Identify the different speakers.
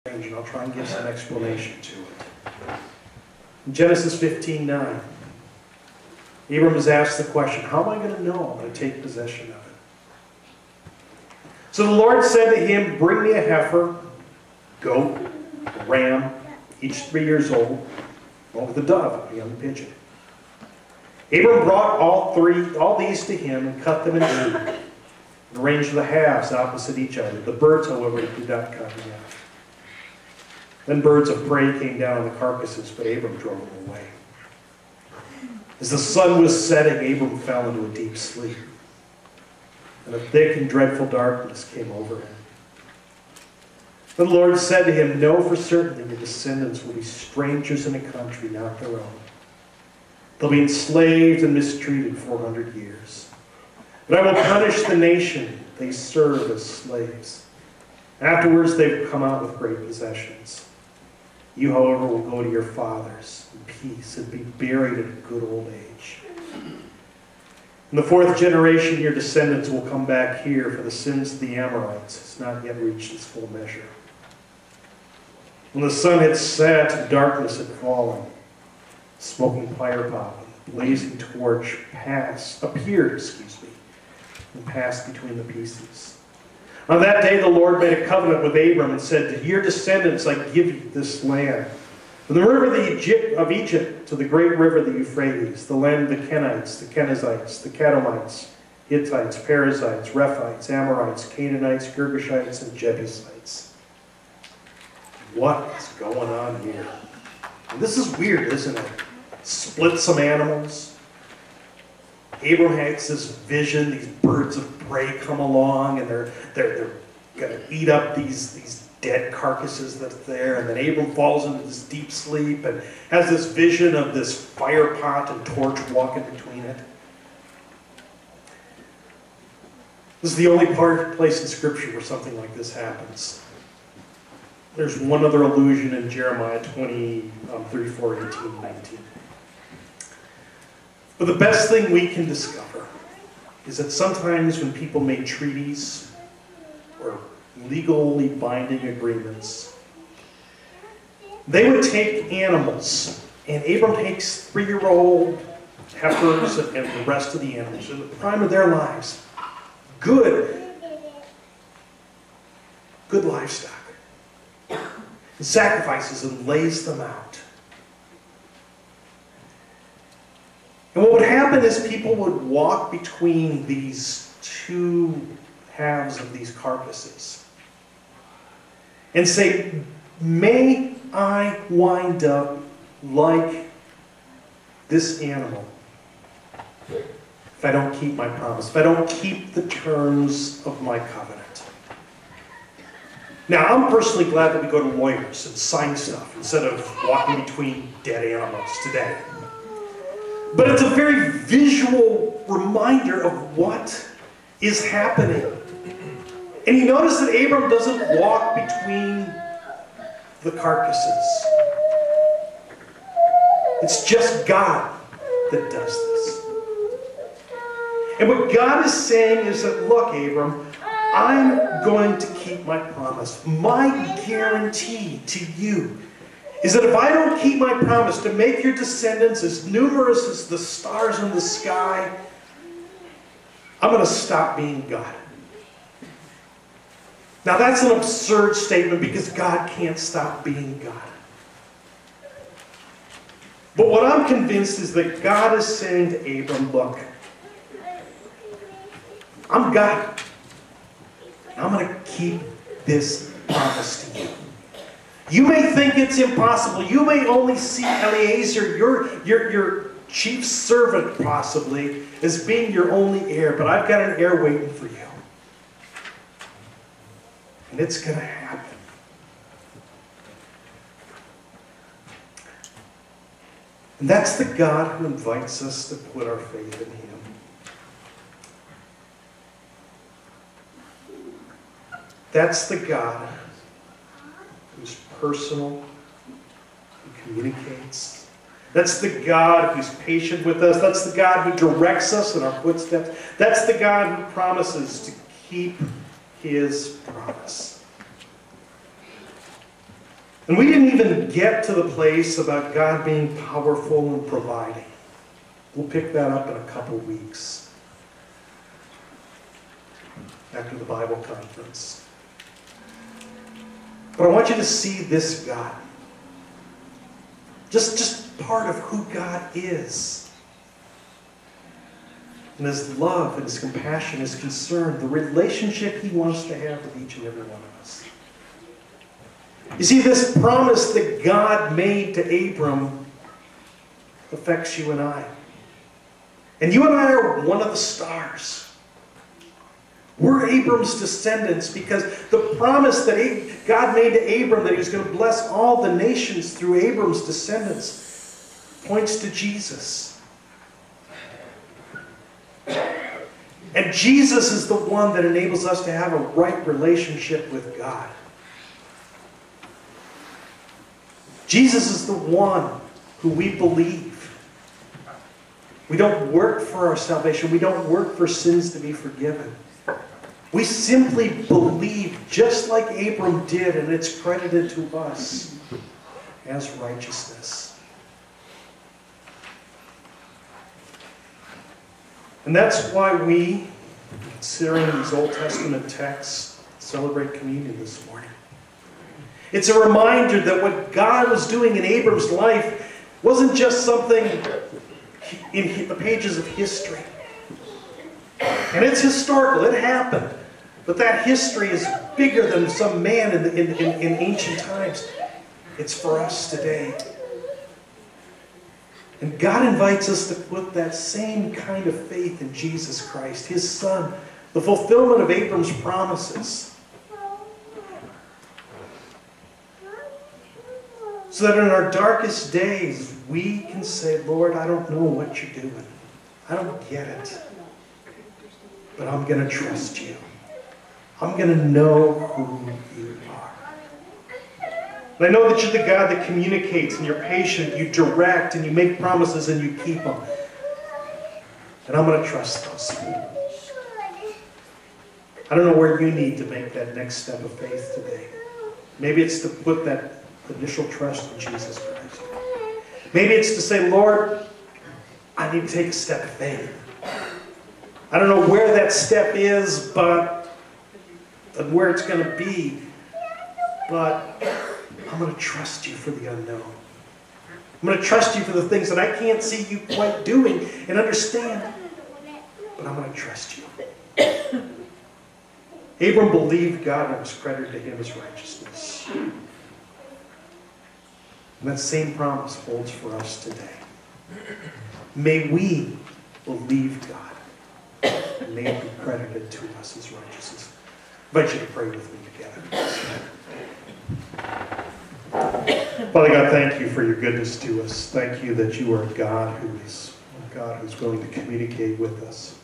Speaker 1: and I'll try and give some explanation to it. In Genesis 15:9, Abram is asked the question, how am I going to know I'm going to take possession of it? So the Lord said to him, bring me a heifer, goat, a ram, each 3 years old, along with a dove, a young pigeon. Abram brought all these to him and cut them in two, and arranged the halves opposite each other. The birds, however, he did not cut in half. Then birds of prey came down on the carcasses, but Abram drove them away. As the sun was setting, Abram fell into a deep sleep, and a thick and dreadful darkness came over him. The Lord said to him, know for certain that your descendants will be strangers in a country not their own. They'll be enslaved and mistreated 400 years. But I will punish the nation they serve as slaves. Afterwards they've come out with great possessions. You, however, will go to your fathers in peace and be buried at a good old age. In the fourth generation, your descendants will come back here, for the sins of the Amorites has not yet reached its full measure. When the sun had set and darkness had fallen, a smoking firepot and a blazing torch appeared, and passed between the pieces. On that day the Lord made a covenant with Abram and said, to your descendants I give you this land, from the river of Egypt to the great river, the Euphrates, the land of the Kenites, the Kenizzites, the Kadmonites, Hittites, Perizzites, Rephites, Amorites, Canaanites, Girgashites, and Jebusites. What is going on here? And this is weird, isn't it? Split some animals. Abram has this vision, these birds of prey come along, and they're going to eat up these dead carcasses that's there. And then Abram falls into this deep sleep and has this vision of this fire pot and torch walking between it. This is the only place in Scripture where something like this happens. There's one other allusion in Jeremiah 34, 18, 19. But the best thing we can discover is that sometimes when people made treaties or legally binding agreements, they would take animals, and Abram takes 3-year-old heifers and the rest of the animals in the prime of their lives. Good livestock. And sacrifices and lays them out. And what would happen is people would walk between these two halves of these carcasses and say, may I wind up like this animal if I don't keep my promise, if I don't keep the terms of my covenant. Now, I'm personally glad that we go to lawyers and sign stuff instead of walking between dead animals today. But it's a very visual reminder of what is happening. And you notice that Abram doesn't walk between the carcasses. It's just God that does this. And what God is saying is that, look, Abram, I'm going to keep my promise. My guarantee to you is that if I don't keep my promise to make your descendants as numerous as the stars in the sky, I'm going to stop being God. Now that's an absurd statement because God can't stop being God. But what I'm convinced is that God is saying to Abram, look, I'm God. I'm going to keep this promise to you. You may think it's impossible. You may only see Eliezer, your chief servant possibly, as being your only heir. But I've got an heir waiting for you. And it's going to happen. And that's the God who invites us to put our faith in Him. That's the God who's personal, who communicates. That's the God who's patient with us. That's the God who directs us in our footsteps. That's the God who promises to keep His promise. And we didn't even get to the place about God being powerful and providing. We'll pick that up in a couple weeks after the Bible conference. But I want you to see this God. Just part of who God is. And His love and His compassion, His concern, the relationship He wants to have with each and every one of us. You see, this promise that God made to Abram affects you and I. And you and I are one of the stars. We're Abram's descendants because the promise that God made to Abram that He was going to bless all the nations through Abram's descendants points to Jesus. And Jesus is the one that enables us to have a right relationship with God. Jesus is the one who we believe. We don't work for our salvation. We don't work for sins to be forgiven. We simply believe just like Abram did, and it's credited to us as righteousness. And that's why we, considering these Old Testament texts, celebrate communion this morning. It's a reminder that what God was doing in Abram's life wasn't just something in the pages of history. And it's historical, it happened. But that history is bigger than some man in ancient times. It's for us today. And God invites us to put that same kind of faith in Jesus Christ, His Son, the fulfillment of Abram's promises. So that in our darkest days, we can say, Lord, I don't know what you're doing. I don't get it. But I'm going to trust you. I'm going to know who you are. And I know that you're the God that communicates and you're patient, you direct, and you make promises and you keep them. And I'm going to trust those. I don't know where you need to make that next step of faith today. Maybe it's to put that initial trust in Jesus Christ. Maybe it's to say, Lord, I need to take a step of faith. I don't know where that step is, and where it's going to be, but I'm going to trust you for the unknown. I'm going to trust you for the things that I can't see you quite doing and understand, but I'm going to trust you. Abram believed God and it was credited to him as righteousness. And that same promise holds for us today. May we believe God, and may it be credited to us as righteousness. I invite you to pray with me together. Father God, thank you for your goodness to us. Thank you that you are a God who's willing to communicate with us.